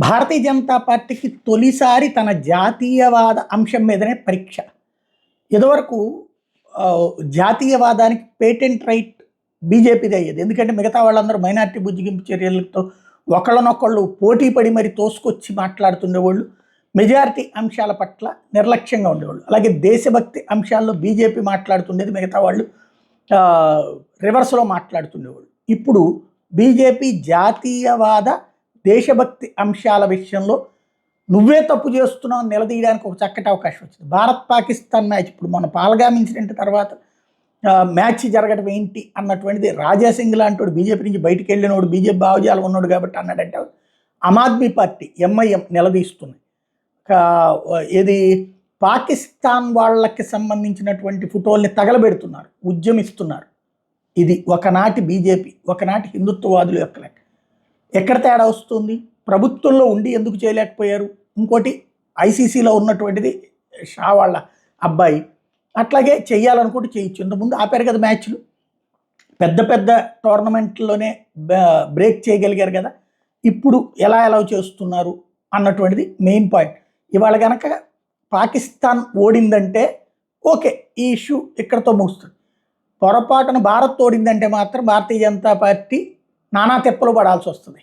భారతీయ జనతా పార్టీకి తొలిసారి తన జాతీయవాద అంశం మీదనే పరీక్ష. ఇదివరకు జాతీయవాదానికి పేటెంట్ రైట్ బీజేపీది అయ్యేది. ఎందుకంటే మిగతా వాళ్ళందరూ మైనార్టీ బుజ్జిగింపు చర్యలతో ఒకళ్ళనొకళ్ళు పోటీ పడి మరి తోసుకొచ్చి మాట్లాడుతుండేవాళ్ళు. మెజారిటీ అంశాల పట్ల నిర్లక్ష్యంగా ఉండేవాళ్ళు. అలాగే దేశభక్తి అంశాల్లో బీజేపీ మాట్లాడుతుండేది, మిగతా వాళ్ళు రివర్స్లో మాట్లాడుతుండేవాళ్ళు. ఇప్పుడు బీజేపీ జాతీయవాద దేశభక్తి అంశాల విషయంలో నువ్వే తప్పు చేస్తున్నావు నిలదీయడానికి ఒక చక్కటి అవకాశం వచ్చింది. భారత్ పాకిస్తాన్ మ్యాచ్ ఇప్పుడు మన పాల్గామ్ ఇన్సిడెంట్ తర్వాత మ్యాచ్ జరగడం ఏంటి అన్నటువంటిది రాజాసింగ్ లాంటి బీజేపీ నుంచి బయటికి వెళ్ళినోడు, బీజేపీ భావజాలం ఉన్నాడు కాబట్టి అన్నాడంటే ఆమ్ ఆద్మీ పార్టీ ఎంఐఎం నిలదీస్తుంది. ఇది పాకిస్తాన్ వాళ్ళకి సంబంధించినటువంటి ఫోటోల్ని తగలబెడుతున్నారు, ఉద్యమిస్తున్నారు. ఇది ఒకనాటి బీజేపీ, ఒకనాటి హిందుత్వవాదుల యొక్క లెక్క. ఎక్కడ తేడా వస్తుంది? ప్రభుత్వంలో ఉండి ఎందుకు చేయలేకపోయారు? ఇంకోటి ఐసీసీలో ఉన్నటువంటిది షా వాళ్ళ అబ్బాయి, అట్లాగే చెయ్యాలనుకుంటే చేయొచ్చు. ఇంతకుముందు ఆపారు కదా మ్యాచ్లు, పెద్ద పెద్ద టోర్నమెంట్లోనే బ్రేక్ చేయగలిగారు కదా. ఇప్పుడు ఎలా చేస్తున్నారు అన్నటువంటిది మెయిన్ పాయింట్. ఇవాళ కనుక పాకిస్తాన్ ఓడిందంటే ఓకే, ఈ ఇష్యూ ఇక్కడతో ముగుస్తుంది. పొరపాటున భారత్ ఓడిందంటే మాత్రం భారతీయ జనతా పార్టీ నానా తెప్పలు పడాల్సి వస్తుంది.